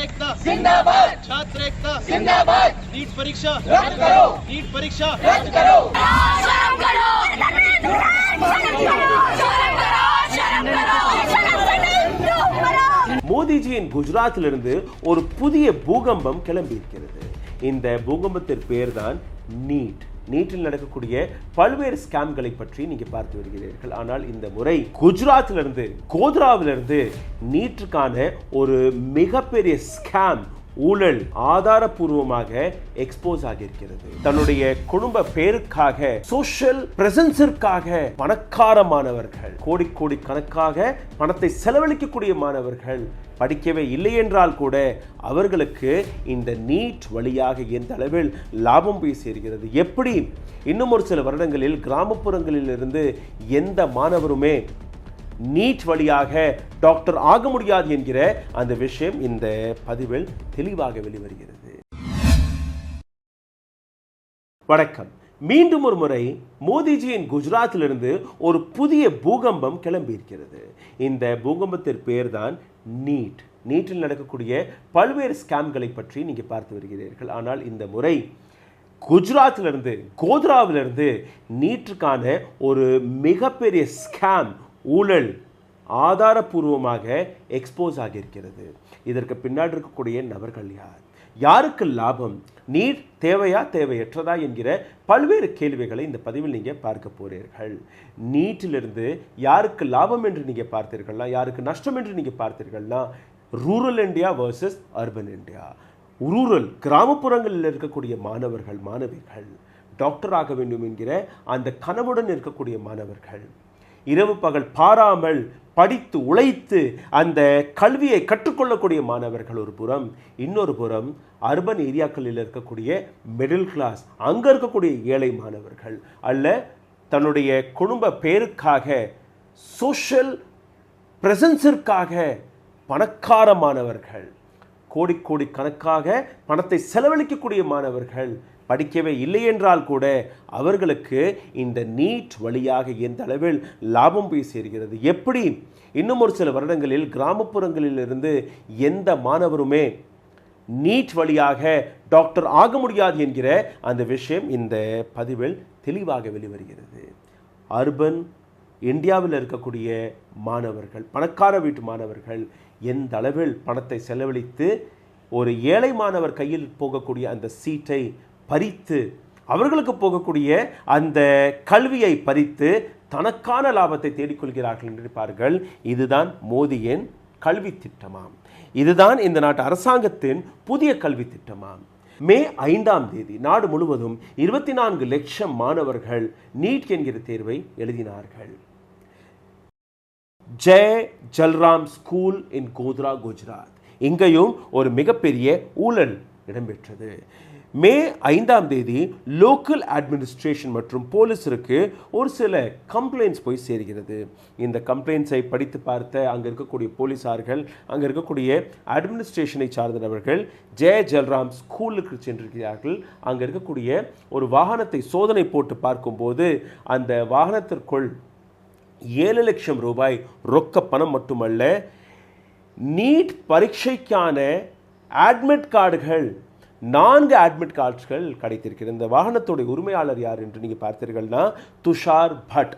एकता जिंदाबाद, छात्र एकता जिंदाबाद, नीट परीक्षा रद्द करो, नीट परीक्षा रद्द करो, शर्म करो, மோடிஜியின் குஜராத்திலிருந்து ஒரு புதிய பூகம்பம் கிளம்பி இருக்கிறது. இந்த பூகம்பத்தின் பெயர் தான் நீட்டில் நடக்கக்கூடிய பல்வேறு ஸ்கேம்களை பற்றி நீங்க பார்த்து வருகிறீர்கள். ஆனால் இந்த முறை குஜராத்திலிருந்து கோத்ராவிலிருந்து நீட்டுக்கான ஒரு மிகப்பெரிய ஸ்கேம் ஊழல் ஆதாரபூர்வமாக எக்ஸ்போஸ் ஆகியிருக்கிறது. தன்னுடைய குடும்ப பேருக்காக சோஷியல் பிரசன்ஸிற்காக பணக்கார மாணவர்கள் கோடி கணக்காக பணத்தை செலவழிக்கக்கூடிய மாணவர்கள் படிக்கவே இல்லை என்றால் கூட அவர்களுக்கு இந்த நீட் வழியாக எந்த அளவில் லாபம் போய் சேர்கிறது. எப்படி இன்னும் ஒரு சில வருடங்களில் கிராமப்புறங்களில் இருந்து எந்த மாணவருமே நீட் வழியாக டாக்டர் ஆக முடியாது என்கிற அந்த விஷயம் இந்த பதிவில் தெளிவாக வெளிவருகிறது. வணக்கம். மீண்டும் ஒரு முறை மோடிஜியின் குஜராத்திலிருந்து ஒரு புதிய பூகம்பம் கிளம்பி இருக்கிறது. இந்த பூகம்பத்தின் பெயர் தான் நீட்டில் நடக்கக்கூடிய பல்வேறு ஸ்கேம்களை பற்றி நீங்க பார்த்து வருகிறீர்கள். ஆனால் இந்த முறை குஜராத்திலிருந்து கோத்ராவிலிருந்து நீட்டுக்கான ஒரு மிகப்பெரிய ஸ்கேம் ஊழல் ஆதாரபூர்வமாக எக்ஸ்போஸ் ஆகியிருக்கிறது. இதற்கு பின்னாடி இருக்கக்கூடிய நபர்கள் யாருக்கு லாபம், நீட் தேவையற்றதா என்கிற பல்வேறு கேள்விகளை இந்த பதிவில் நீங்க பார்க்க போறீர்கள். நீட்டிலிருந்து யாருக்கு லாபம் என்று நீங்க பார்த்தீர்கள்னா, யாருக்கு நஷ்டம் என்று நீங்க பார்த்தீர்கள்னா, rural India versus urban India. Rural கிராமப்புறங்களில் இருக்கக்கூடிய மாணவிகள் டாக்டர் ஆக வேண்டும் என்கிற அந்த கனவுடன் இருக்கக்கூடிய மாணவர்கள் இரவு பகல் பாராமல் படித்து உழைத்து அந்த கல்வியை கற்றுக்கொள்ளக்கூடிய மாணவர்கள் ஒரு புறம், இன்னொரு புறம் அர்பன் ஏரியாக்களில் இருக்கக்கூடிய மிடில் கிளாஸ், அங்க இருக்கக்கூடிய ஏழை மாணவர்கள் அல்ல தன்னுடைய குடும்ப பேருக்காக சோஷியல் பிரசன்ஸிற்காக பணக்கார மாணவர்கள் கோடி கணக்காக பணத்தை செலவழிக்கக்கூடிய மாணவர்கள் படிக்கவே இல்லை என்றால் கூட அவர்களுக்கு இந்த நீட் வழியாக எந்த அளவில் லாபம் போய் சேர்கிறது. எப்படி இன்னும் ஒரு சில வருடங்களில் கிராமப்புறங்களில் இருந்து எந்த மாணவருமே நீட் வழியாக டாக்டர் ஆக முடியாது என்கிற அந்த விஷயம் இந்த பதிவில் தெளிவாக வெளிவருகிறது. அர்பன் இந்தியாவில் இருக்கக்கூடிய மாணவர்கள், பணக்கார வீட்டு மாணவர்கள் எந்த அளவில் பணத்தை செலவழித்து ஒரு ஏழை மாணவர் கையில் போகக்கூடிய அந்த சீட்டை பறித்து அவர்களுக்கு போகக்கூடிய அந்த கல்வியை பறித்து தனக்கான லாபத்தை தேடிக்கொள்கிறார்கள் என்று இருப்பார்கள். இதுதான் மோடியின் கல்வி திட்டமாம். இதுதான் இந்த நாட்டு அரசாங்கத்தின் புதிய கல்வி திட்டமாம். மே 5ஆம் தேதி நாடு முழுவதும் 24 லட்சம் மாணவர்கள் நீட் என்கிற தேர்வை எழுதினார்கள். ஜெய் ஜல்ராம் ஸ்கூல் இன் கோத்ரா குஜராத், இங்கேயும் ஒரு மிகப்பெரிய ஊழல் இடம்பெற்றது. மே 5ஆம் தேதி லோக்கல் அட்மினிஸ்ட்ரேஷன் மற்றும் போலீஸருக்கு ஒரு சில கம்ப்ளைண்ட்ஸ் போய் சேர்கிறது. இந்த கம்ப்ளைண்ட்ஸை படித்து பார்த்த அங்கே இருக்கக்கூடிய போலீஸார்கள், அங்கே இருக்கக்கூடிய அட்மினிஸ்ட்ரேஷனை சார்ந்தவர்கள் ஜெய் ஜல்ராம் ஸ்கூலுக்கு சென்றிருக்கிறார்கள். அங்கே இருக்கக்கூடிய ஒரு வாகனத்தை சோதனை போட்டு பார்க்கும்போது அந்த வாகனத்திற்குள் 7 லட்சம் ரூபாய் ரொக்க பணம் மட்டுமல்ல, நீட் பரீட்சைக்கான அட்மிட் கார்டுகள் 4 அட்மிட் கார்ட்ஸ்கள் கிடைத்திருக்கிறது. இந்த வாகனத்துடைய உரிமையாளர் யார் என்று நீங்கள் பார்த்தீர்கள்னா துஷார் பட்.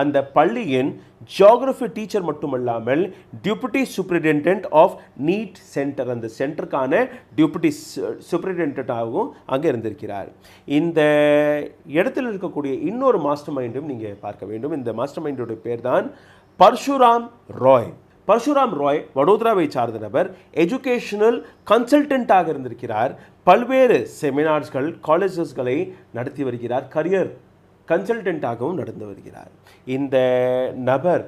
அந்த பள்ளியின் ஜியோகிராஃபி டீச்சர் மட்டுமல்லாமல் டியூபிட்டி சூப்பரிண்டென்டென்ட் ஆஃப் நீட் சென்டர், அந்த சென்டருக்கான டியூபிட்டி சூப்பரிண்டென்டென்ட்டாகவும் அங்கே இருந்திருக்கிறார். இந்த இடத்தில் இருக்கக்கூடிய இன்னொரு மாஸ்டர் மைண்டும் நீங்கள் பார்க்க வேண்டும். இந்த மாஸ்டர் மைண்டோடைய பேர் தான் பரசுராம் ராய். வடோதராவை சார்ந்த நபர், எஜுகேஷனல் கன்சல்டன்ட்டாக இருந்திருக்கிறார். பல்வேறு செமினார்ஸ்கள், காலேஜஸ்களை நடத்தி வருகிறார். கரியர் கன்சல்டன்ட்டாகவும் நடந்து வருகிறார். இந்த நபர்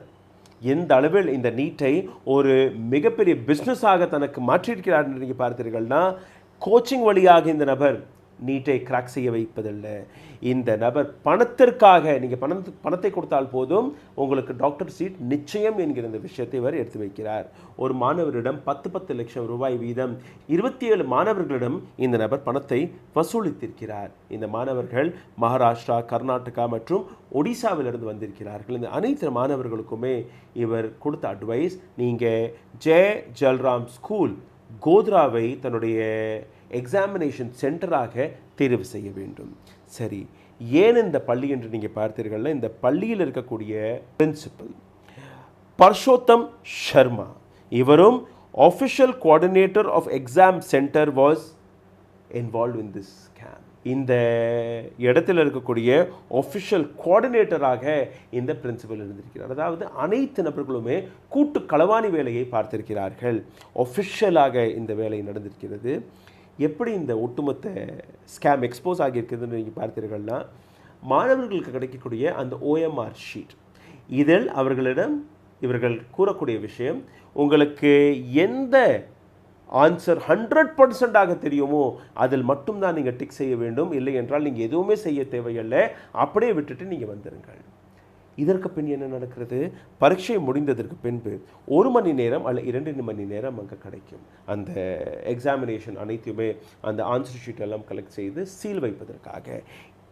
எந்த அளவில் இந்த நீட்டை ஒரு மிகப்பெரிய பிஸ்னஸாக தனக்கு மாற்றியிருக்கிறார் என்று நீங்கள் பார்த்தீர்கள்னா, கோச்சிங் வழியாக இந்த நபர் நீட்டை கிராக் செய்ய வைப்பதில்லை. இந்த நபர் பணத்திற்காக, நீங்கள் பணத்தை கொடுத்தால் போதும் உங்களுக்கு டாக்டர் சீட் நிச்சயம் என்கிற இந்த விஷயத்தை இவர் எடுத்து வைக்கிறார். ஒரு மாணவரிடம் 10 லட்சம் ரூபாய் வீதம் 27 மாணவர்களிடம் இந்த நபர் பணத்தை வசூலித்திருக்கிறார். இந்த மாணவர்கள் மகாராஷ்டிரா, கர்நாடகா மற்றும் ஒடிசாவிலிருந்து வந்திருக்கிறார்கள். இந்த அனைத்து மாணவர்களுக்குமே இவர் கொடுத்த அட்வைஸ், நீங்கள் ஜெய் ஜல்ராம் ஸ்கூல் கோத்ராவை தன்னுடைய எக்ஸாமினேஷன் சென்டராக தேர்வு செய்ய வேண்டும். சரி, ஏன் இந்த பள்ளி என்று நீங்கள் பார்த்தீர்கள்னா, இந்த பள்ளியில் இருக்கக்கூடிய பிரின்சிபல் பர்ஷோத்தம் சர்மா, இவரும் official coordinator of exam centre was involve in this scam. இந்த இடத்தில் இருக்கக்கூடிய ஆஃபிஷியல் கோஆர்டினேட்டராக இந்த பிரின்சிபல் இருந்திருக்கிறார். அதாவது அனைத்து நபர்களுமே கூட்டு களவாணி வேலையை பார்த்திருக்கிறார்கள். ஆஃபிஷியலாக இந்த வேலை நடந்திருக்கிறது. எப்படி இந்த ஒட்டுமொத்த ஸ்கேம் எக்ஸ்போஸ் ஆகியிருக்குதுன்னு நீங்கள் பார்த்தீர்கள்னா, மாணவர்களுக்கு கிடைக்கக்கூடிய அந்த OMR ஷீட், இதில் இவர்கள் கூறக்கூடிய விஷயம், உங்களுக்கு எந்த ஆன்சர் 100% தெரியுமோ அதில் மட்டும்தான் நீங்கள் டிக் செய்ய வேண்டும், இல்லை என்றால் நீங்கள் எதுவுமே செய்ய தேவையில்லை, அப்படியே விட்டுட்டு நீங்கள் வந்துடுங்கள். இதற்கு பின் என்ன நடக்கிறது? பரீட்சை முடிந்ததற்கு பின்பு 1 மணி நேரம் அல்ல 2 மணி நேரம் அங்கே கிடைக்கும். அந்த எக்ஸாமினேஷன் அனைத்துமே அந்த ஆன்சர் ஷீட் எல்லாம் கலெக்ட் செய்து சீல் வைப்பதற்காக.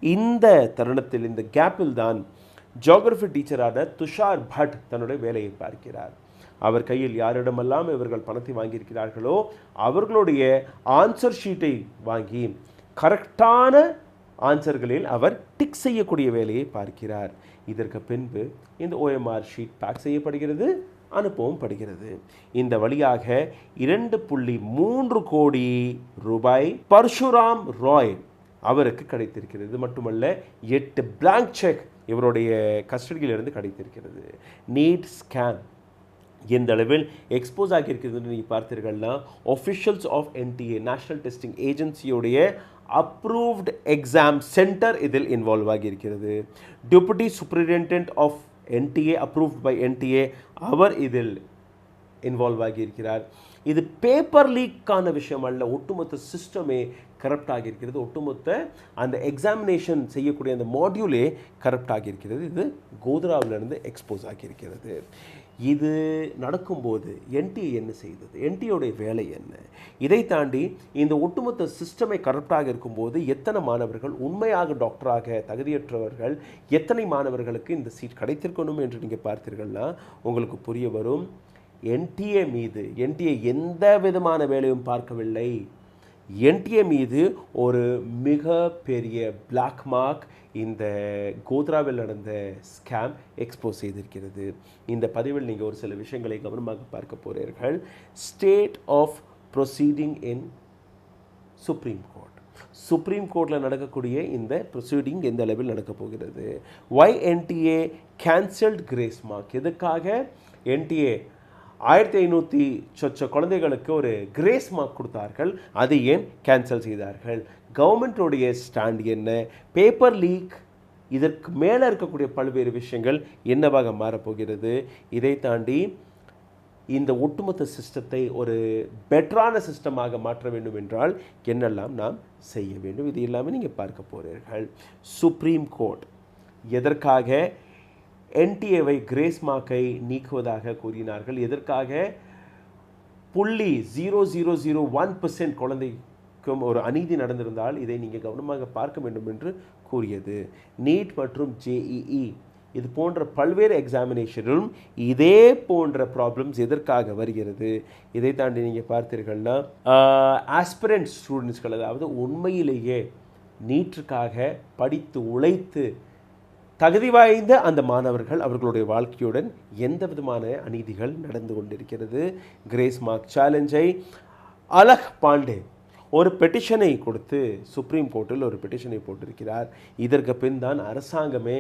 இந்த தருணத்தில், இந்த கேப்பில் தான் ஜியோகிராஃபி டீச்சரான துஷார் பட் தன்னுடைய வேலையை பார்க்கிறார். அவர் கையில் யாரிடமெல்லாம் இவர்கள் பணத்தை வாங்கியிருக்கிறார்களோ அவர்களுடைய ஆன்சர் ஷீட்டை வாங்கி கரெக்டான ஆன்சர்களில் அவர் டிக் செய்யக்கூடிய வேலையை பார்க்கிறார். இதற்கு பின்பு இந்த OMR ஷீட் பேக் செய்யப்படுகிறது, அனுப்பவும் படுகிறது. இந்த வழியாக 2.3 கோடி ரூபாய் பர்ஷுராம் ராய் அவருக்கு கிடைத்திருக்கிறது. இது மட்டுமல்ல, 8 பிளாங்க் செக் இவருடைய கஸ்டடியிலிருந்து கிடைத்திருக்கிறது. நீட் ஸ்கேம் எந்த அளவில் எக்ஸ்போஸ் ஆகியிருக்கிறது நீங்கள் பார்த்தீர்கள்னா, officials of NTA national testing ஏஜென்சியோடைய அப்ரூவ்ட் எக்ஸாம் சென்டர் இதில் இன்வால்வ் ஆகியிருக்கிறது. Deputy superintendent of NTA approved by NTA அவர் இதில் இன்வால்வ் ஆகியிருக்கிறார். இது பேப்பர் லீக்கான விஷயம் அல்ல, ஒட்டுமொத்த சிஸ்டமே கரப்ட் ஆகியிருக்கிறது. ஒட்டுமொத்த அந்த எக்ஸாமினேஷன் செய்யக்கூடிய அந்த மாடியூலே கரப்ட் ஆகியிருக்கிறது. இது கோத்ராவிலிருந்து எக்ஸ்போஸ் ஆகியிருக்கிறது. இது நடக்கும்போது NTA என்ன செய்தது? NTAவுடைய வேலை என்ன? இதை தாண்டி இந்த ஒட்டுமொத்த சிஸ்டமை கரப்டாக இருக்கும்போது எத்தனை மாணவர்கள் உண்மையாக டாக்டராக தகுதியற்றவர்கள், எத்தனை மாணவர்களுக்கு இந்த சீட் கிடைத்திருக்கணும் என்று நீங்கள் பார்த்தீர்கள்னா உங்களுக்கு புரிய வரும். NTA மீது NTA எந்த விதமான வேலையும் பார்க்கவில்லை. NTA மீது ஒரு மிக பெரிய பிளாக் மார்க் இந்த கோத்ராவில் நடந்த ஸ்கேம் எக்ஸ்போஸ் செய்திருக்கிறது. இந்த பதிவில் நீங்கள் ஒரு சில விஷயங்களை கவனமாக பார்க்க போகிறீர்கள். State of proceeding in supreme court. சுப்ரீம் கோர்ட்டில் நடக்கக்கூடிய இந்த ப்ரொசீடிங் எந்த அளவில் நடக்கப் போகிறது? Why NTA cancelled grace mark? எதுக்காக NTA 1500 சொச்ச குழந்தைகளுக்கு ஒரு கிரேஸ் மார்க் கொடுத்தார்கள், அதை ஏன் கேன்சல் செய்தார்கள்? கவர்மெண்ட்டுடைய ஸ்டாண்ட் என்ன? பேப்பர் லீக், இதற்கு மேலே இருக்கக்கூடிய பல்வேறு விஷயங்கள் என்னவாக மாறப்போகிறது? இதை தாண்டி இந்த ஒட்டுமொத்த சிஸ்டத்தை ஒரு பெட்டரான சிஸ்டமாக மாற்ற வேண்டும் என்றால் என்னெல்லாம் நாம் செய்ய வேண்டும்? இது எல்லாமே நீங்கள் பார்க்க போகிறீர்கள். சுப்ரீம் கோர்ட் எதற்காக NTAவை கிரேஸ் மார்க்கை நீக்குவதாக கூறினார்கள்? எதற்காக 0.0001% குழந்தைக்கும் ஒரு அநீதி நடந்திருந்தால் இதை நீங்கள் கவனமாக பார்க்க வேண்டும் என்று கூறியது. நீட் மற்றும் JEE இது போன்ற பல்வேறு எக்ஸாமினேஷனிலும் இதே போன்ற ப்ராப்ளம்ஸ் எதற்காக வருகிறது? இதை தாண்டி நீங்கள் பார்த்தீர்கள்னா, ஆஸ்பிரண்ட் ஸ்டூடெண்ட்ஸ்கள், அதாவது உண்மையிலேயே நீட்டுக்காக படித்து உழைத்து தகுதி வாய்ந்த அந்த மாணவர்கள், அவர்களுடைய வாழ்க்கையுடன் எந்த விதமான அநீதிகள் நடந்து கொண்டிருக்கிறது? கிரேஸ் மார்க் சேலஞ்சை அலக் பாண்டே ஒரு பெட்டிஷனை கொடுத்து சுப்ரீம் கோர்ட்டில் ஒரு பெட்டிஷனை போட்டிருக்கிறார். இதற்கு பின் தான் அரசாங்கமே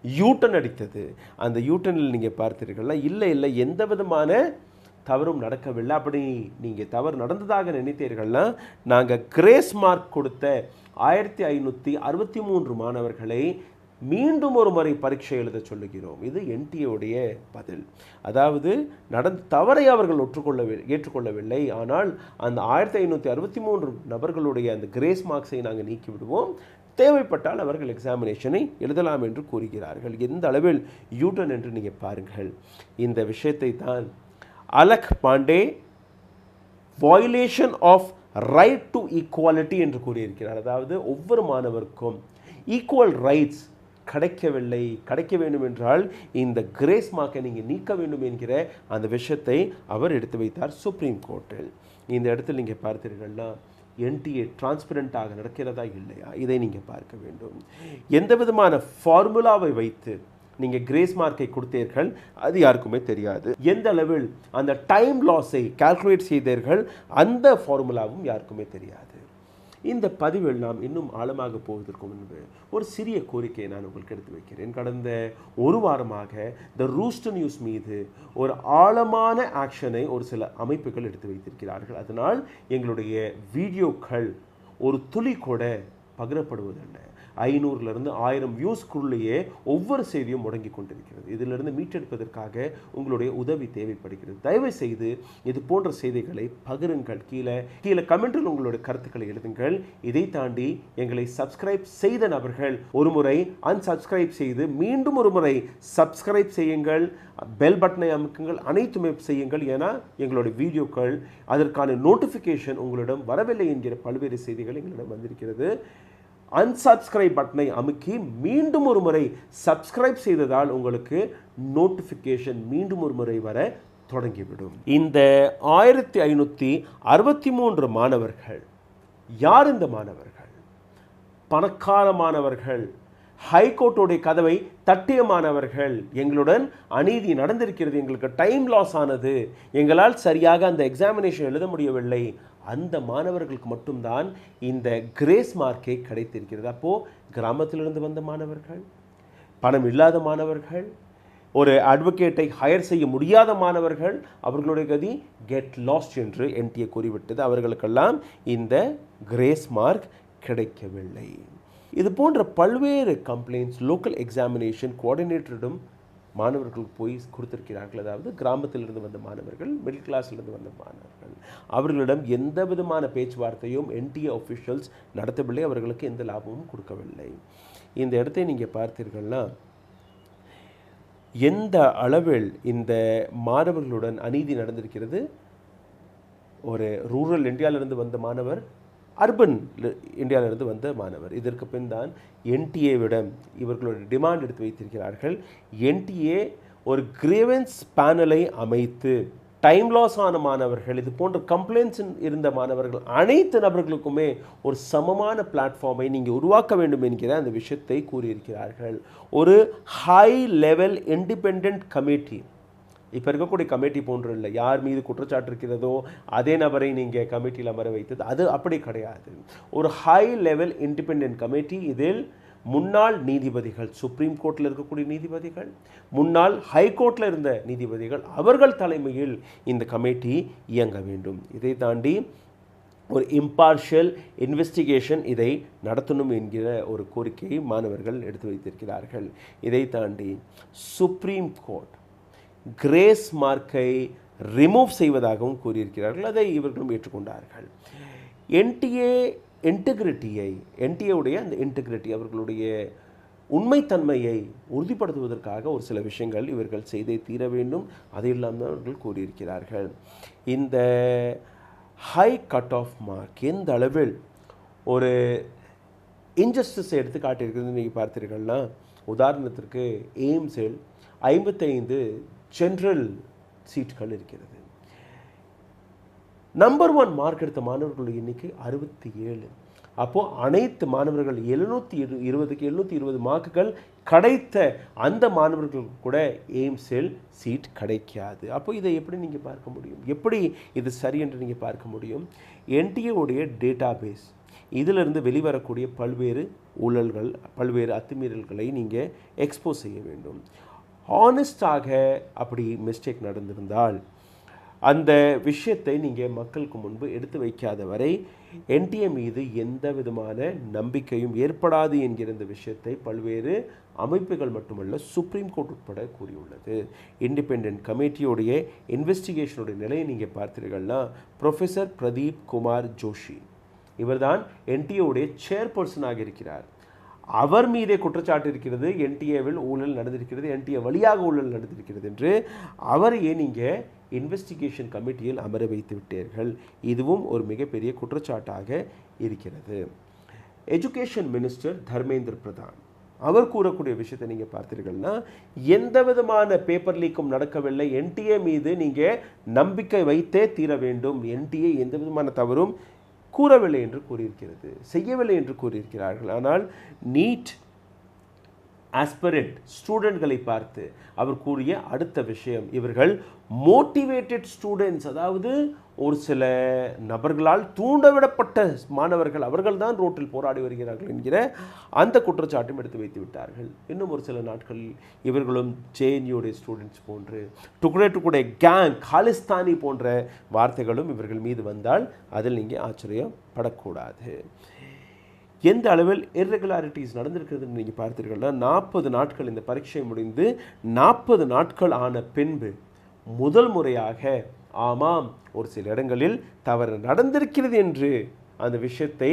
யூட்டன் அடித்தது. அந்த யூட்டனில் நீங்கள் பார்த்தீர்கள்னா, இல்லை எந்த விதமான தவறும் நடக்கவில்லை, அப்படி நீங்கள் தவறு நடந்ததாக நினைத்தீர்கள்னா நாங்கள் கிரேஸ் மார்க் கொடுத்த 1563 மாணவர்களை மீண்டும் ஒரு முறை பரீட்சை எழுத சொல்லுகிறோம். இது NTAவுடைய பதில். அதாவது நடந்த தவறை அவர்கள் ஏற்றுக்கொள்ளவில்லை, ஆனால் அந்த 1563 நபர்களுடைய அந்த கிரேஸ் மார்க்ஸை நாங்கள் நீக்கிவிடுவோம், தேவைப்பட்டால் அவர்கள் எக்ஸாமினேஷனை எழுதலாம் என்று கூறுகிறார்கள். எந்த அளவில் யூட்டன் என்று நீங்கள் பாருங்கள். இந்த விஷயத்தை தான் Alakh Pandey violation of right to equality என்று கூறியிருக்கிறார். அதாவது ஒவ்வொரு மாணவருக்கும் ஈக்குவல் ரைட்ஸ் கிடைக்க வேண்டும் என்றால் இந்த கிரேஸ் மார்க்கை நீங்கள் நீக்க வேண்டும் என்கிற அந்த விஷயத்தை அவர் எடுத்து வைத்தார் சுப்ரீம் கோர்ட்டில். இந்த இடத்தில் நீங்கள் பார்த்தீர்கள்னா என்டிஏ டிரான்ஸ்பரண்டாக நடக்கிறதா இல்லையா, இதை நீங்கள் பார்க்க வேண்டும். எந்த விதமான ஃபார்முலாவை வைத்து நீங்கள் கிரேஸ் மார்க்கை கொடுத்தீர்கள் அது யாருக்குமே தெரியாது. எந்த அளவில் அந்த டைம் லாஸை கால்குலேட் செய்தீர்கள் அந்த ஃபார்முலாவும் யாருக்குமே தெரியாது. இந்த பதிவில் நாம் இன்னும் ஆழமாக போவதற்கு முன்பு ஒரு சிறிய கோரிக்கையை நான் உங்களுக்கு எடுத்து வைக்கிறேன். கடந்த ஒரு வாரமாக த ரூஸ்டர் நியூஸ் மீது ஒரு ஆழமான ஆக்ஷனை ஒரு சில அமைப்புகள் எடுத்து வைத்திருக்கிறார்கள். அதனால் எங்களுடைய வீடியோக்கள் ஒரு துளி கூட பகிரப்படுவதல்ல. 500லிருந்து 1000 வியூஸ்க்குள்ளேயே ஒவ்வொரு செய்தியும் முடங்கி கொண்டிருக்கிறது. இதிலிருந்து மீட்டெடுப்பதற்காக உங்களுடைய உதவி தேவைப்படுகிறது. தயவு செய்து இது போன்ற செய்திகளை பகிருங்கள். கீழே கமெண்டில் உங்களுடைய கருத்துக்களை எழுதுங்கள். இதை தாண்டி எங்களை சப்ஸ்கிரைப் செய்த நபர்கள் ஒரு முறை அன்சப்ஸ்கிரைப் செய்து மீண்டும் ஒரு முறை சப்ஸ்கிரைப் செய்யுங்கள். பெல் பட்டனை அமுக்குங்கள். அனைத்துமே செய்யுங்கள். ஏன்னா எங்களுடைய வீடியோக்கள் அதற்கான நோட்டிஃபிகேஷன் உங்களிடம் வரவில்லை என்கிற பல்வேறு செய்திகள் எங்களிடம் வந்திருக்கிறது. அன்சப்ஸ்கிரைப் பட்டனை அமுக்கி மீண்டும் ஒரு முறை சப்ஸ்கிரைப் செய்ததால் உங்களுக்கு நோட்டிஃபிகேஷன் மீண்டும் ஒரு முறை வர தொடங்கிவிடும். இந்த 1563 மாணவர்கள் யார்? இந்த மாணவர்கள் பணக்கார மாணவர்கள், ஹைகோர்ட்டோடைய கதவை தட்டிய மாணவர்கள். எங்களுடன் அநீதி நடந்திருக்கிறது, எங்களுக்கு டைம் லாஸ் ஆனது, எங்களால் சரியாக அந்த எக்ஸாமினேஷன் எழுத முடியவில்லை, அந்த மாணவர்களுக்கு மட்டும்தான் இந்த கிரேஸ் மார்க்கே கிடைத்திருக்கிறது. அப்போது கிராமத்திலிருந்து வந்த மாணவர்கள், பணம் இல்லாத மாணவர்கள், ஒரு அட்வொகேட்டை ஹையர் செய்ய முடியாத மாணவர்கள், அவர்களுடைய கதி கெட் லாஸ்ட் என்று என்டிஏ கூறிவிட்டது. அவர்களுக்கெல்லாம் இந்த கிரேஸ் மார்க் கிடைக்கவில்லை. இது போன்ற பல்வேறு கம்ப்ளைண்ட்ஸ் லோக்கல் எக்ஸாமினேஷன் கோஆர்டினேட்டரிடம் மாணவர்கள் போய் கொடுத்திருக்கிறார்கள். அதாவது கிராமத்திலிருந்து வந்த மாணவர்கள், மிடில் கிளாஸிலிருந்து வந்த மாணவர்கள், அவர்களிடம் எந்த விதமான பேச்சுவார்த்தையும் என்டிஏ ஆஃபிஷியல்ஸ் நடத்தவில்லை. அவர்களுக்கு எந்த லாபமும் கொடுக்கவில்லை. இந்த இடத்தை நீங்கள் பார்த்தீர்கள்னா எந்த அளவில் இந்த மாணவர்களுடன் அநீதி நடந்திருக்கிறது. ஒரு ரூரல் இந்தியாவிலிருந்து வந்த மாணவர், அர்பன் இந்தியாவிலிருந்து வந்த மாணவர். இதற்கு பின் தான் என்டிஏவிடம் இவர்களுடைய டிமாண்ட் எடுத்து வைத்திருக்கிறார்கள். என்டிஏ ஒரு கிரீவன்ஸ் பேனலை அமைத்து டைம் லாஸ் ஆன மாணவர்கள், இது போன்ற கம்ப்ளைண்ட்ஸ் இருந்த மாணவர்கள் அனைத்து நபர்களுக்குமே ஒரு சமமான பிளாட்ஃபார்மை நீங்கள் உருவாக்க வேண்டும் என்கிற அந்த விஷயத்தை கூறியிருக்கிறார்கள். ஒரு ஹை லெவல் இண்டிபெண்ட் கமிட்டி, இப்போ இருக்கக்கூடிய கமிட்டி போன்று இல்லை. யார் மீது குற்றச்சாட்டு இருக்கிறதோ அதே நபரை நீங்கள் கமிட்டியில் அமர வைத்தது, அது அப்படி கிடையாது. ஒரு ஹை லெவல் இண்டிபெண்ட் கமிட்டி. இதில் முன்னாள் நீதிபதிகள், சுப்ரீம் கோர்ட்டில் இருக்கக்கூடிய நீதிபதிகள், முன்னாள் ஹைகோர்ட்டில் இருந்த நீதிபதிகள், அவர்கள் தலைமையில் இந்த கமிட்டி இயங்க வேண்டும். இதை தாண்டி ஒரு இம்பார்ஷியல் இன்வெஸ்டிகேஷன் இதை நடத்தணும் என்கிற ஒரு கோரிக்கையை மாணவர்கள் எடுத்து வைத்திருக்கிறார்கள். இதை தாண்டி சுப்ரீம் கோர்ட் கிரேஸ் மார்க்கை ரிமூவ் செய்வதாகவும் கூறியிருக்கிறார்கள். அதை இவர்களும் ஏற்றுக்கொண்டார்கள். என்டிஏ இன்டெகிரிட்டியை, என்டிஏவுடைய அந்த இன்டெகிரிட்டி, அவர்களுடைய உண்மைத்தன்மையை உறுதிப்படுத்துவதற்காக ஒரு சில விஷயங்கள் இவர்கள் செய்தே தீர வேண்டும். அதையெல்லாம் தான் அவர்கள் கூறியிருக்கிறார்கள். இந்த ஹை கட் ஆஃப் மார்க் எந்த அளவில் ஒரு இன்ஜஸ்டிஸை எடுத்து காட்டியிருக்கிறது நீங்கள் பார்த்தீர்கள்னா, உதாரணத்திற்கு எய்ம்ஸில் 55 ஜென்ரல் சீட்டுகள் இருக்கிறது. நம்பர் 1 மார்க் எடுத்த மாணவர்களுடைய எண்ணிக்கை 67. அப்போது அனைத்து மாணவர்கள் 720 மார்க்குகள் கிடைத்த அந்த மாணவர்களுக்கு கூட எய்ம்ஸில் சீட் கிடைக்காது. அப்போ இதை எப்படி நீங்கள் பார்க்க முடியும்? எப்படி இது சரி என்று நீங்கள் பார்க்க முடியும்? என்டிஏவுடைய டேட்டா பேஸ், இதிலிருந்து வெளிவரக்கூடிய பல்வேறு ஊழல்கள், பல்வேறு அத்துமீறல்களை நீங்கள் எக்ஸ்போஸ் செய்ய வேண்டும். ஹானஸ்டாக அப்படி மிஸ்டேக் நடந்திருந்தால் அந்த விஷயத்தை நீங்கள் மக்களுக்கு முன்பு எடுத்து வைக்காத வரை என்டிஏ மீது எந்த விதமான நம்பிக்கையும் ஏற்படாது என்கிற இந்த விஷயத்தை பல்வேறு அமைப்புகள் மட்டுமல்ல சுப்ரீம் கோர்ட் உட்பட கூறியுள்ளது. இண்டிபெண்ட் கமிட்டியோடைய இன்வெஸ்டிகேஷனுடைய நிலையை நீங்கள் பார்த்தீர்கள்னா, ப்ரொஃபஸர் பிரதீப் குமார் ஜோஷி இவர்தான் என்டிஏவுடைய சேர்பர்சனாக இருக்கிறார். அவர் மீதே குற்றச்சாட்டு இருக்கிறது, என்டிஏவில் ஊழல் நடந்திருக்கிறது, என்டிஏ வழியாக ஊழல் நடந்திருக்கிறது என்று. அவரையே நீங்கள் இன்வெஸ்டிகேஷன் கமிட்டியில் அமர வைத்து விட்டீர்கள். இதுவும் ஒரு மிகப்பெரிய குற்றச்சாட்டாக இருக்கிறது. எஜுகேஷன் மினிஸ்டர் தர்மேந்திர பிரதான் அவர் கூறக்கூடிய விஷயத்தை நீங்கள் பார்த்தீர்கள்னா, எந்த விதமான பேப்பர் லீக்கும் நடக்கவில்லை, என்டிஏ மீது நீங்கள் நம்பிக்கை வைத்தே தீர வேண்டும், என்டிஏ எந்த விதமான தவறும் கூறவில்லை என்று கூறியிருக்கிறது, செய்யவில்லை என்று கூறியிருக்கிறார்கள். ஆனால் நீட் ஆஸ்பிரண்ட் ஸ்டூடெண்ட்களை பார்த்து அவர் கூறிய அடுத்த விஷயம், இவர்கள் மோட்டிவேட்டட் ஸ்டூடெண்ட்ஸ், அதாவது ஒரு சில நபர்களால் தூண்டவிடப்பட்ட மாணவர்கள், அவர்கள் தான் ரோட்டில் போராடி வருகிறார்கள் என்கிற அந்த குற்றச்சாட்டும் எடுத்து வைத்து விட்டார்கள். இன்னும் ஒரு சில நாட்களில் இவர்களும் ஜேஎன்யூடைய ஸ்டூடெண்ட்ஸ் போன்று டுகுடே கேங், காலிஸ்தானி போன்ற வார்த்தைகளும் இவர்கள் மீது வந்தால் அதில் நீங்கள் ஆச்சரியப்படக்கூடாது. எந்த அளவில் இர்ரெகுலாரிட்டிஸ் நடந்திருக்கிறதுன்னு நீங்கள் பார்த்தீர்கள்னா, 40 நாட்கள் இந்த பரீட்சை முடிந்து 40 நாட்கள் ஆன பின்பு முதல் முறையாக ஆமாம் ஒரு சில இடங்களில் தவறு நடந்திருக்கிறது என்று அந்த விஷயத்தை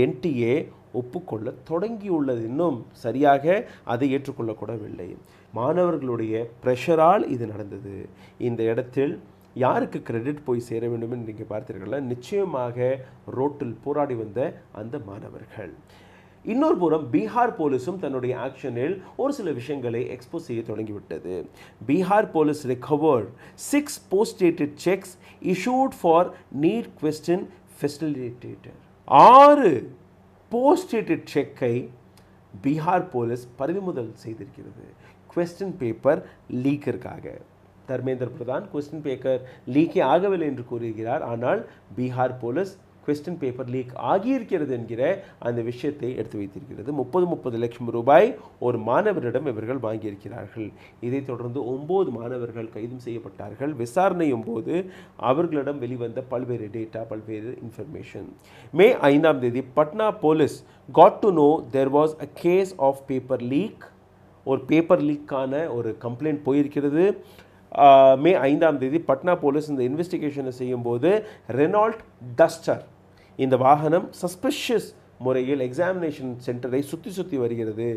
என்டிஏ ஒப்புக்கொள்ள தொடங்கியுள்ளது. இன்னும் சரியாக அதை ஏற்றுக்கொள்ளக்கூடவில்லை. மாணவர்களுடைய ப்ரெஷரால் இது நடந்தது. இந்த இடத்தில் யாருக்கு கிரெடிட் போய் சேர வேண்டும் என்று நீங்கள் பார்த்தீர்கள்னா, நிச்சயமாக ரோட்டில் போராடி வந்த அந்த மாணவர்கள். இன்னொரு புறம் பீகார் போலீஸும் தன்னுடைய ஆக்ஷனில் ஒரு சில விஷயங்களை எக்ஸ்போஸ் செய்ய தொடங்கிவிட்டது. Bihar police recovered 6 post-dated checks issued for NEET question facilitator. 6 post-dated செக்கை பீகார் போலீஸ் பறிமுதல் செய்திருக்கிறது. கொஸ்டின் பேப்பர் லீக்கிற்காக. தர்மேந்திர பிரதான் கொஸ்டின் பேப்பர் லீக்கே ஆகவில்லை என்று கூறுகிறார். ஆனால் Bihar police question paper leak ஆகியிருக்கிறது என்கிற அந்த விஷயத்தை எடுத்து வைத்திருக்கிறது. 30 லட்சம் ரூபாய் ஒரு மாணவரிடம் இவர்கள் வாங்கியிருக்கிறார்கள். இதைத் தொடர்ந்து 9 மாணவர்கள் கைது செய்யப்பட்டார்கள். விசாரணையும் போது அவர்களிடம் வெளிவந்த பல்வேறு டேட்டா, பல்வேறு இன்ஃபர்மேஷன். மே 5ஆம் தேதி Patna police got to know there was a case of paper leak. ஒரு பேப்பர் லீக்கான ஒரு கம்ப்ளைண்ட் போயிருக்கிறது. மே 5ஆம் தேதி பட்னா போலீஸ் இந்த இன்வெஸ்டிகேஷனை செய்யும்போது ரெனால்ட் டஸ்டர், இந்த வாகனம் சஸ்பிஷியஸ் முறையில் எக்ஸாமினேஷன் சென்டரை சுற்றி வருகிறது.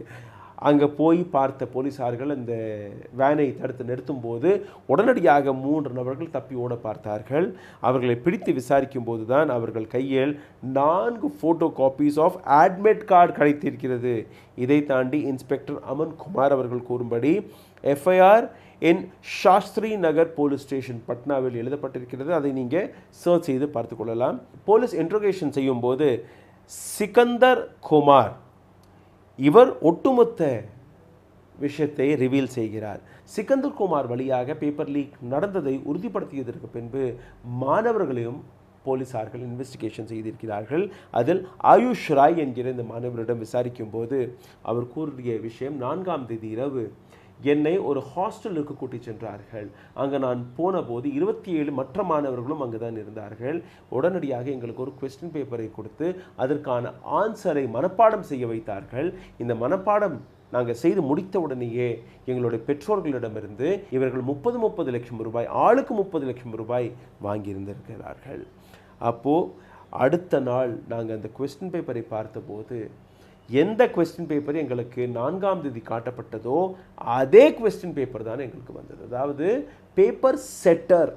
அங்கே போய் பார்த்த போலீஸார்கள் அந்த வேனை தடுத்து நிறுத்தும் போது உடனடியாக 3 நபர்கள் தப்பி ஓட பார்த்தார்கள். அவர்களை பிடித்து விசாரிக்கும் போது தான் அவர்கள் கையில் 4 photo copies of admit card கிடைத்திருக்கிறது. இதை தாண்டி இன்ஸ்பெக்டர் அமன் குமார் அவர்கள் கூறும்படி FIR in Shastri Nagar police station பட்னாவில் எழுதப்பட்டிருக்கிறது. அதை நீங்கள் சர்ச் செய்து பார்த்து கொள்ளலாம். போலீஸ் இன்ட்ரோகேஷன் செய்யும் போது சிக்கந்தர் குமார் இவர் ஒட்டுமொத்த விஷயத்தை ரிவீல் செய்கிறார். சிக்கந்தர் குமார் வழியாக பேப்பர் லீக் நடந்ததை உறுதிப்படுத்தியதற்கு பின்பு மாணவர்களையும் போலீஸார்கள் இன்வெஸ்டிகேஷன் செய்திருக்கிறார்கள். அதில் ஆயுஷ் ராய் என்கிற இந்த மாணவரிடம் விசாரிக்கும் போது அவர் கூறிய விஷயம், 4ஆம் தேதி இரவு என்னை ஒரு ஹாஸ்டலுக்கு கூட்டி சென்றார்கள். அங்கே நான் போன போது 27 மற்ற மாணவர்களும் அங்கு தான் இருந்தார்கள். உடனடியாக எங்களுக்கு ஒரு கொஸ்டின் பேப்பரை கொடுத்து அதற்கான ஆன்சரை மனப்பாடம் செய்ய வைத்தார்கள். இந்த மனப்பாடம் நாங்கள் செய்து முடித்த உடனேயே எங்களுடைய பெற்றோர்களிடமிருந்து இவர்கள் 30 லட்சம் ரூபாய், ஆளுக்கு 30 லட்சம் ரூபாய் வாங்கியிருந்திருக்கிறார்கள். அப்போது அடுத்த நாள் நாங்கள் அந்த கொஸ்டின் பேப்பரை பார்த்தபோது எந்த கொஸ்டின் பேப்பர் எங்களுக்கு 4ஆம் தேதி காட்டப்பட்டதோ அதே கொஸ்டின் பேப்பர் தான் எங்களுக்கு வந்தது. அதாவது பேப்பர் செட்டர்,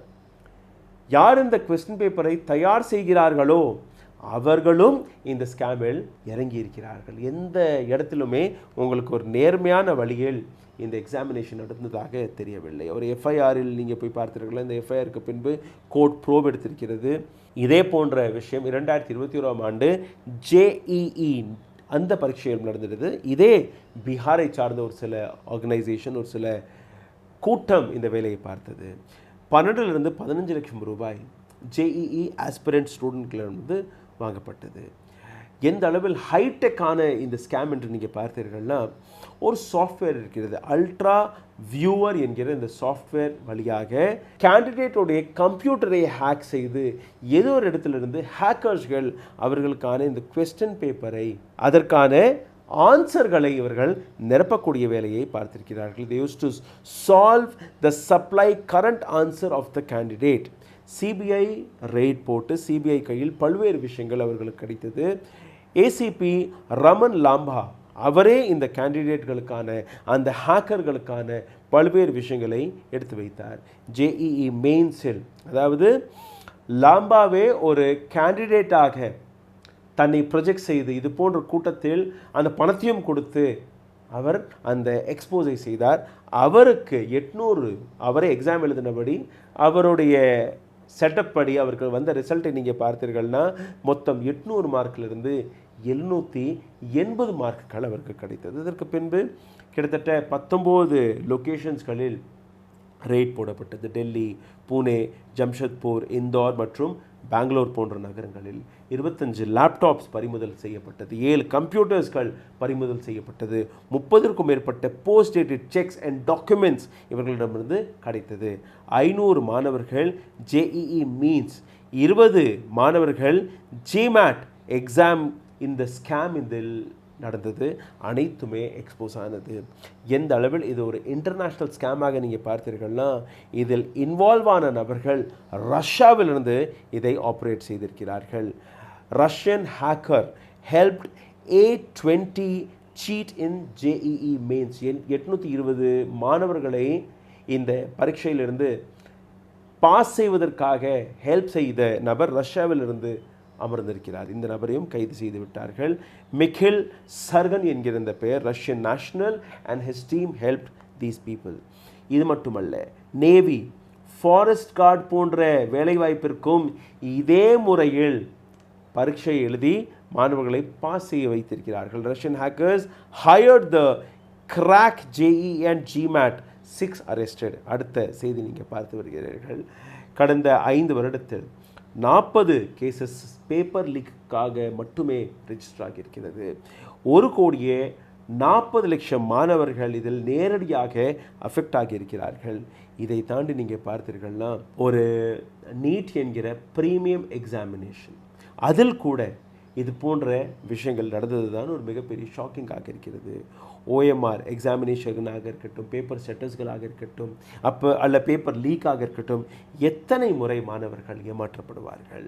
யார் இந்த கொஸ்டின் பேப்பரை தயார் செய்கிறார்களோ அவர்களும் இந்த ஸ்கேமில் இறங்கி இருக்கிறார்கள். எந்த இடத்திலுமே உங்களுக்கு ஒரு நேர்மையான வழியில் இந்த எக்ஸாமினேஷன் நடந்ததாக தெரியவில்லை. ஒரு எஃப்ஐஆரில் நீங்கள் போய் பார்த்தீர்கள். இந்த எஃப்ஐஆருக்கு பின்பு கோர்ட் ப்ரோப் எடுத்திருக்கிறது. இதே போன்ற விஷயம் 2021ஆம் ஆண்டு ஜேஇஇ அந்த பரீட்சையில் நடந்தது. இதே பீகாரை சார்ந்த ஒரு சில ஆர்கனைசேஷன், ஒரு சில கூட்டம் இந்த வேலையை பார்த்தது. 12 to 15 லட்சம் ரூபாய் ஜேஇஇ ஆஸ்பிரண்ட் ஸ்டூடெண்ட்களிலிருந்து வாங்கப்பட்டது. எந்த அளவில் ஹைடெக்கான இந்த ஸ்கேம் என்று நீங்கள் பார்த்தீர்கள்னா, ஒரு சாஃப்ட்வேர் இருக்கிறது, அல்ட்ரா வியூவர் என்கிற இந்த சாஃப்ட்வேர் வழியாக கேண்டிடேட்டோடைய கம்ப்யூட்டரை ஹேக் செய்து ஏதோ ஒரு இடத்திலிருந்து ஹேக்கர்ஸ்கள் அவர்களுக்கான இந்த கொஸ்டின் பேப்பரை, அதற்கான ஆன்சர்களை இவர்கள் நிரப்பக்கூடிய வேலையை பார்த்திருக்கிறார்கள். They used to solve the supply current answer of the candidate. CBI raid போட்டு சிபிஐ கையில் பல்வேறு விஷயங்கள் அவர்களுக்கு கிடைத்தது. ஏசிபி ரமன் லாம்பா அவரே இந்த கேண்டிடேட்களுக்கான, அந்த ஹேக்கர்களுக்கான பல்வேறு விஷயங்களை எடுத்து வைத்தார். ஜேஇஇ மெயின்ஸில், அதாவது லாம்பாவே ஒரு கேண்டிடேட்டாக தன்னை ப்ரொஜெக்ட் செய்து இது போன்ற கூட்டத்தில் அந்த பணத்தையும் கொடுத்து அவர் அந்த எக்ஸ்போஸை செய்தார். அவருக்கு 800, அவரே எக்ஸாம் எழுதினபடி அவருடைய செட்டப் படி அவருக்கு வந்த ரிசல்ட்டை நீங்கள் பார்த்தீர்கள்னா மொத்தம் 800 மார்க்கிலிருந்து 780 மார்க்குகள் அவருக்கு கிடைத்தது. இதற்கு பின்பு கிட்டத்தட்ட 19 லொக்கேஷன்ஸ்களில் ரெய்ட் போடப்பட்டது. டெல்லி, புனே, ஜம்ஷத்பூர், இந்தோர் மற்றும் பெங்களூர் போன்ற நகரங்களில் 25 லேப்டாப்ஸ் பறிமுதல் செய்யப்பட்டது. 7 கம்ப்யூட்டர்ஸ்கள் பறிமுதல் செய்யப்பட்டது. 30க்கும் மேற்பட்ட post dated cheques and documents இவர்களிடமிருந்து கிடைத்தது. 500 மாணவர்கள் ஜேஇஇ மீன்ஸ், 20 மாணவர்கள் ஜிமேட் எக்ஸாம் இந்த ஸ்கேம் இதில் நடந்தது. அனைத்துமே எக்ஸ்போஸ் ஆனது. எந்த அளவில் இது ஒரு இன்டர்நேஷ்னல் ஸ்கேமாக நீங்கள் பார்த்தீர்கள்னா இதில் இன்வால்வ் ஆன நபர்கள் ரஷ்யாவிலிருந்து இதை ஆப்ரேட் செய்திருக்கிறார்கள். Russian hacker helped A20 cheat in JEE means 820 மாணவர்களை இந்த பரீட்சையிலிருந்து பாஸ் செய்வதற்காக ஹெல்ப் செய்த நபர் ரஷ்யாவிலிருந்து அமர்ந்திருக்கிறார். இந்த நபரையும் கைது செய்து விட்டார்கள். மிகில் சர்கன் என்கிற இந்த பெயர் Russian national and his team help these people. இது மட்டுமல்ல, நேவி, ஃபாரஸ்ட் கார்டு போன்ற வேலைவாய்ப்பிற்கும் இதே முறையில் பரீட்சை எழுதி மாணவர்களை பாஸ் செய்ய வைத்திருக்கிறார்கள். Russian hackers hired the crack JEE and GMAT 6 arrested. அடுத்த செய்தி நீங்கள் பார்த்து வருகிறீர்கள். கடந்த 5 வருடத்தில் 40 கேசஸ் பேப்பர் லீக்குக்காக மட்டுமே ரெஜிஸ்டர் ஆகியிருக்கிறது. 1,40,00,000 மாணவர்கள் இதில் நேரடியாக அஃபெக்ட் ஆகியிருக்கிறார்கள். இதை தாண்டி நீங்கள் பார்த்தீர்கள்னா ஒரு நீட் என்கிற ப்ரீமியம் எக்ஸாமினேஷன், அதில் கூட இது போன்ற விஷயங்கள் நடந்தது தான் ஒரு மிகப்பெரிய ஷாக்கிங்காக இருக்கிறது. OMR எக்ஸாமினேஷனாக இருக்கட்டும், பேப்பர் செட்டர்ஸ்களாக இருக்கட்டும், அல்ல பேப்பர் லீக்காக இருக்கட்டும், எத்தனை முறை மாணவர்கள் ஏமாற்றப்படுவார்கள்.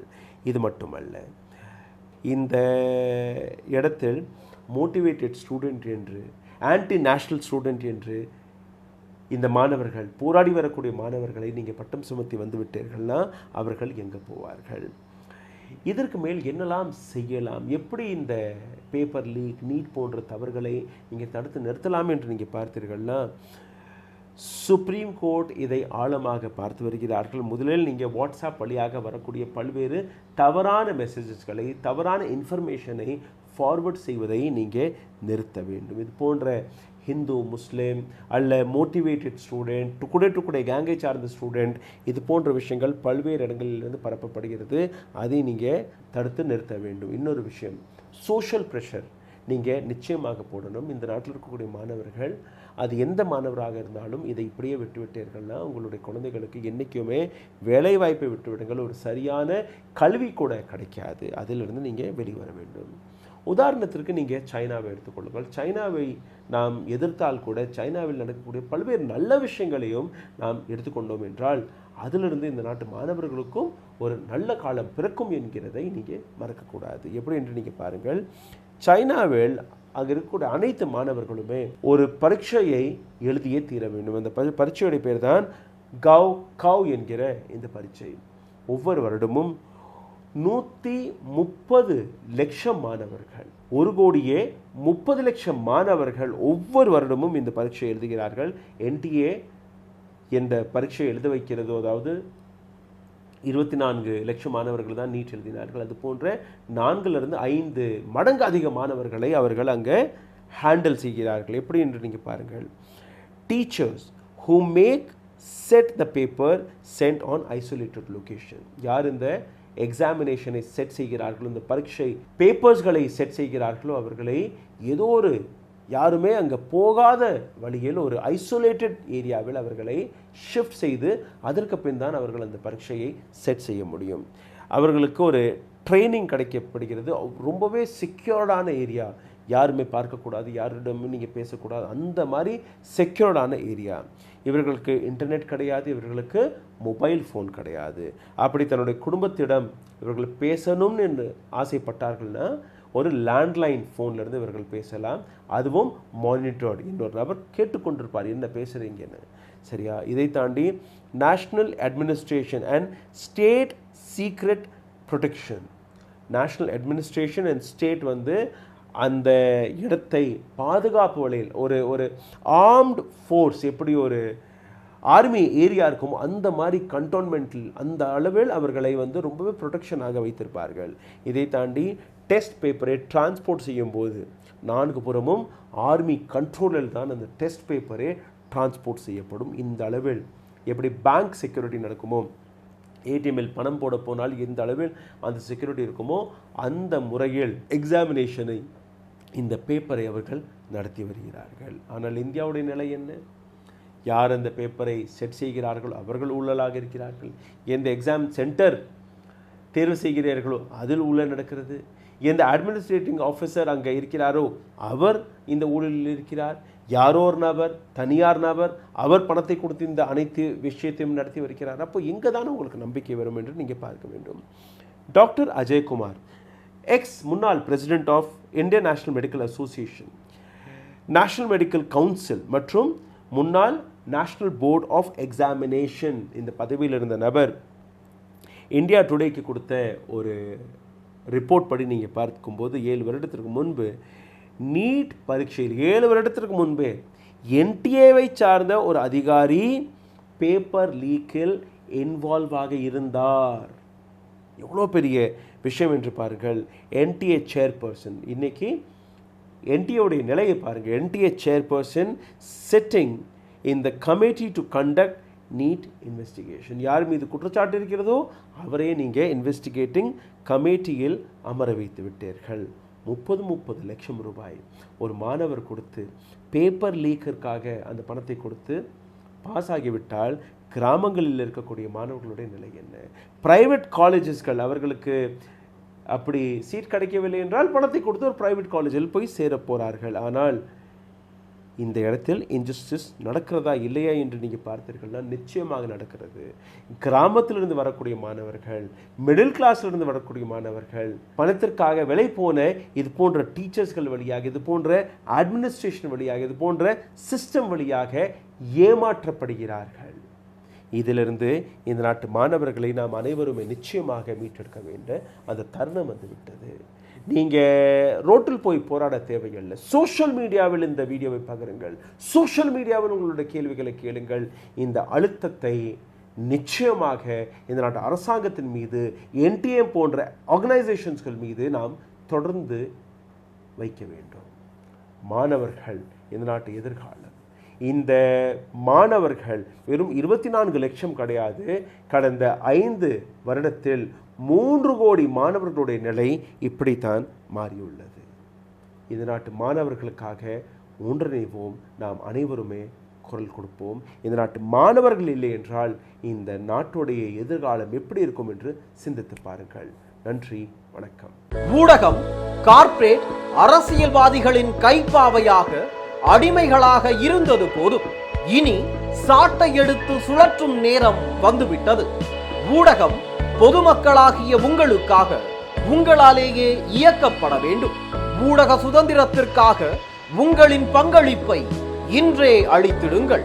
இது மட்டுமல்ல, இந்த இடத்தில் மோட்டிவேட்டட் ஸ்டூடெண்ட் என்று, ஆன்டி நேஷ்னல் ஸ்டூடெண்ட் என்று இந்த மாணவர்கள், போராடி வரக்கூடிய மாணவர்களை நீங்கள் பட்டம் சுமத்தி வந்து விட்டீர்கள்னா அவர்கள் எங்கே போவார்கள்? இதற்கு மேல் என்னெல்லாம் செய்யலாம்? எப்படி இந்த பேப்பர் லீக், நீட் போன்ற தவறுகளை நீங்கள் தடுத்து நிறுத்தலாம் என்று நீங்கள் பார்த்தீர்கள்னா சுப்ரீம் கோர்ட் இதை ஆழமாக பார்த்து வருகிறார்கள். முதலில் நீங்கள் வாட்ஸ்அப் வழியாக வரக்கூடிய பல்வேறு தவறான மெசேஜஸ்களை, தவறான இன்ஃபர்மேஷனை ஃபார்வர்ட் செய்வதை நீங்கள் நிறுத்த வேண்டும். இது போன்ற ஹிந்து, முஸ்லீம் அல்ல மோட்டிவேட்டட் ஸ்டூடெண்ட், டுக்குடே கேங்கை சார்ந்த ஸ்டூடெண்ட், இது போன்ற விஷயங்கள் பல்வேறு இடங்களிலிருந்து பரப்பப்படுகிறது. அதை நீங்கள் தடுத்து நிறுத்த வேண்டும். இன்னொரு விஷயம், சோஷியல் ப்ரெஷர் நீங்கள் நிச்சயமாக போடணும். இந்த நாட்டில் இருக்கக்கூடிய மாணவர்கள், அது எந்த மாணவராக இருந்தாலும் இதை இப்படியே விட்டுவிட்டீர்கள்னா உங்களுடைய குழந்தைகளுக்கு என்றைக்குமே வேலைவாய்ப்பை விட்டுவிடுங்கள். ஒரு சரியான கல்வி கூட கிடைக்காது. அதிலிருந்து நீங்கள் வெளிவர வேண்டும். உதாரணத்திற்கு நீங்கள் சைனாவை எடுத்துக்கொள்ளுங்கள். சைனாவை நாம் எதிர்த்தால் கூட சைனாவில் நடக்கக்கூடிய பல்வேறு நல்ல விஷயங்களையும் நாம் எடுத்துக்கொண்டோம் என்றால் அதிலிருந்து இந்த நாட்டு மாணவர்களுக்கும் ஒரு நல்ல காலம் பிறக்கும் என்கிறதை நீங்கள் மறக்கக்கூடாது. எப்படி என்று நீங்கள் பாருங்கள், சைனாவில் அங்கே இருக்கக்கூடிய அனைத்து மாணவர்களுமே ஒரு பரீட்சையை எழுதியே தீர வேண்டும். அந்த பரீட்சையுடைய பேர் தான் கவ் என்கிற இந்த பரீட்சை. ஒவ்வொரு வருடமும் 130 லட்சம் மாணவர்கள், 1,30 லட்சம் மாணவர்கள் ஒவ்வொரு வருடமும் இந்த பரீட்சை எழுதுகிறார்கள். NTA என்ற பரீட்சை எழுத வைக்கிறதோ, அதாவது 24 லட்சம் மாணவர்கள் தான் நீட் எழுதினார்கள். அது போன்ற 4லிருந்து 5 மடங்கு அதிக மாணவர்களை அவர்கள் அங்கே ஹேண்டில் செய்கிறார்கள். எப்படி என்று நீங்கள் பாருங்கள். Teachers who make set the paper sent on isolated location. யார் இந்த எக்ஸாமினேஷனை செட் செய்கிறார்களோ, இந்த பரீட்சை பேப்பர்ஸ்களை செட் செய்கிறார்களோ அவர்களை ஏதோ ஒரு யாருமே அங்கே போகாத வழியில் ஒரு ஐசோலேட்டட் ஏரியாவில் அவர்களை ஷிஃப்ட் செய்து அதற்கு பின் தான் அவர்கள் அந்த பரீட்சையை செட் செய்ய முடியும். அவர்களுக்கு ஒரு ட்ரைனிங் கிடைக்கப்படுகிறது. ரொம்பவே செக்யூர்டான ஏரியா, யாருமே பார்க்கக்கூடாது, யாரிடமும் நீங்கள் பேசக்கூடாது, அந்த மாதிரி செக்யூர்டான ஏரியா. இவர்களுக்கு இன்டர்நெட் கிடையாது, இவர்களுக்கு மொபைல் ஃபோன் கிடையாது. அப்படி தன்னுடைய குடும்பத்திடம் இவர்கள் பேசணும்னு என்று ஆசைப்பட்டார்கள்னா ஒரு லேண்ட்லைன் ஃபோன்லேருந்து இவர்கள் பேசலாம். அதுவும் மானிட்டர்டு, இன்னொரு நபர் கேட்டுக்கொண்டிருப்பார் என்ன பேசுகிறீங்கன்னு. சரியா? இதை தாண்டி national administration and state secret protection. National administration and state அந்த இடத்தை பாதுகாப்பு வழியில் ஒரு ஆர்ம்டு ஃபோர்ஸ் எப்படி ஒரு ஆர்மி ஏரியா இருக்கும் அந்த மாதிரி கண்டோன்மெண்டில் அந்த அளவில் அவர்களை ரொம்பவே ப்ரொடெக்ஷனாக வைத்திருப்பார்கள். இதை தாண்டி டெஸ்ட் பேப்பரை டிரான்ஸ்போர்ட் செய்யும் போது 4 புறமும் ஆர்மி கண்ட்ரோலில் தான் அந்த டெஸ்ட் பேப்பரே டிரான்ஸ்போர்ட் செய்யப்படும். இந்த அளவில் எப்படி பேங்க் செக்யூரிட்டி நடக்குமோ, ஏடிஎம்மில் பணம் போட போனால் எந்த அளவில் அந்த செக்யூரிட்டி இருக்குமோ அந்த முறையில் எக்ஸாமினேஷனை இந்த பேப்பரை அவர்கள் நடத்தி வருகிறார்கள். ஆனால் இந்தியாவுடைய நிலை என்ன? யார் அந்த பேப்பரை செட் செய்கிறார்களோ அவர்கள் ஊழலாக இருக்கிறார்கள். எந்த எக்ஸாம் சென்டர் தேர்வு செய்கிறார்களோ அதில் ஊழல் நடக்கிறது. எந்த அட்மினிஸ்ட்ரேட்டிங் ஆஃபீஸர் அங்கே இருக்கிறாரோ அவர் இந்த ஊழலில் இருக்கிறார். யாரோ ஒரு நபர், தனியார் நபர், அவர் பணத்தை கொடுத்து இந்த அனைத்து விஷயத்தையும் நடத்தி வருகிறார். அப்போ எங்கே தானே உங்களுக்கு நம்பிக்கை வரும் என்று நீங்கள் பார்க்க வேண்டும். டாக்டர் அஜய்குமார், முன்னாள் president of Indian National Medical Association, National Medical Council மற்றும் முன்னாள் நேஷனல் போர்ட் ஆஃப் எக்ஸாமினேஷன் இந்த பதவியில் இருந்த நபர் இந்தியா டுடேக்கு கொடுத்த ஒரு ரிப்போர்ட் படி நீங்கள் பார்க்கும்போது 7 வருடத்திற்கு முன்பு நீட் பரீட்சையில் 7 வருடத்திற்கு முன்பே என்டிஏவை சார்ந்த ஒரு அதிகாரி பேப்பர் லீக்கில் இன்வால்வ் ஆக இருந்தார். எவ்வளோ பெரிய விஷயம் என்று பாருங்கள். என்டிஏ சேர்பர்சன், இன்னைக்கு என்டிஏவுடைய நிலையை பாருங்கள். NTA chairperson sitting in the committee to conduct NEET investigation. யார் மீது குற்றச்சாட்டு இருக்கிறதோ அவரே நீங்கள் இன்வெஸ்டிகேட்டிங் கமிட்டியில் அமர வைத்து விட்டீர்கள். 30 லட்சம் ரூபாய் ஒரு மாணவர் கொடுத்து பேப்பர் லீக்கிற்காக அந்த பணத்தை கொடுத்து பாஸ் ஆகிவிட்டால் கிராமங்களில் இருக்கக்கூடிய மாணவர்களுடைய நிலை என்ன? பிரைவேட் காலேஜஸ்கள் அவர்களுக்கு அப்படி சீட் கிடைக்கவில்லை என்றால் பணத்தை கொடுத்து ஒரு பிரைவேட் காலேஜில் போய் சேர போகிறார்கள். ஆனால் இந்த இடத்தில் இன்ஜஸ்டிஸ் நடக்கிறதா இல்லையா என்று நீங்கள் பார்த்தீர்கள்னா நிச்சயமாக நடக்கிறது. கிராமத்திலிருந்து வரக்கூடிய மாணவர்கள், மிடில் கிளாஸ்லேருந்து வரக்கூடிய மாணவர்கள் பணத்திற்காக விலை போன இது போன்ற டீச்சர்ஸ்கள் வழியாக, இது போன்ற அட்மினிஸ்ட்ரேஷன் வழியாக, இது போன்ற சிஸ்டம் வழியாக ஏமாற்றப்படுகிறார்கள். இதிலிருந்து இந்த நாட்டு மாணவர்களை நாம் அனைவருமே நிச்சயமாக மீட்டெடுக்க வேண்டிய அந்த தருணம் வந்துவிட்டது. நீங்கள் ரோட்டில் போய் போராட தேவையில்லை. சோஷியல் மீடியாவில் இந்த வீடியோவை பகிருங்கள். சோஷியல் மீடியாவில் உங்களுடைய கேள்விகளை கேளுங்கள். இந்த அழுத்தத்தை நிச்சயமாக இந்த நாட்டு அரசாங்கத்தின் மீது, என்டிஎம் போன்ற ஆர்கனைசேஷன்ஸ்கள் மீது நாம் தொடர்ந்து வைக்க வேண்டும். மாணவர்கள் இந்த நாட்டு எதிர்காலம். இந்த மாணவர்கள் வெறும் 24 லட்சம் கிடையாது. கடந்த 5 வருடத்தில் 3 கோடி மாணவர்களுடைய நிலை இப்படித்தான் மாறியுள்ளது. இந்த நாட்டு மாணவர்களுக்காக ஒன்றிணைவோம். நாம் அனைவருமே குரல் கொடுப்போம். இந்த நாட்டு மாணவர்கள் இல்லை என்றால் இந்த நாட்டுடைய எதிர்காலம் எப்படி இருக்கும் என்று சிந்தித்து பாருங்கள். நன்றி, வணக்கம். ஊடகம் கார்ப்பரேட் அரசியல்வாதிகளின் கைப்பாவையாக, அடிமைகளாக இருந்தது போதும். இனி சாட்டை எடுத்து சுழற்றும் நேரம் வந்துவிட்டது. ஊடகம் பொதுமக்களாகிய உங்களுக்காக, உங்களாலேயே இயக்கப்பட வேண்டும். ஊடக சுதந்திரத்திற்காக உங்களின் பங்களிப்பை இன்றே அளித்திடுங்கள்.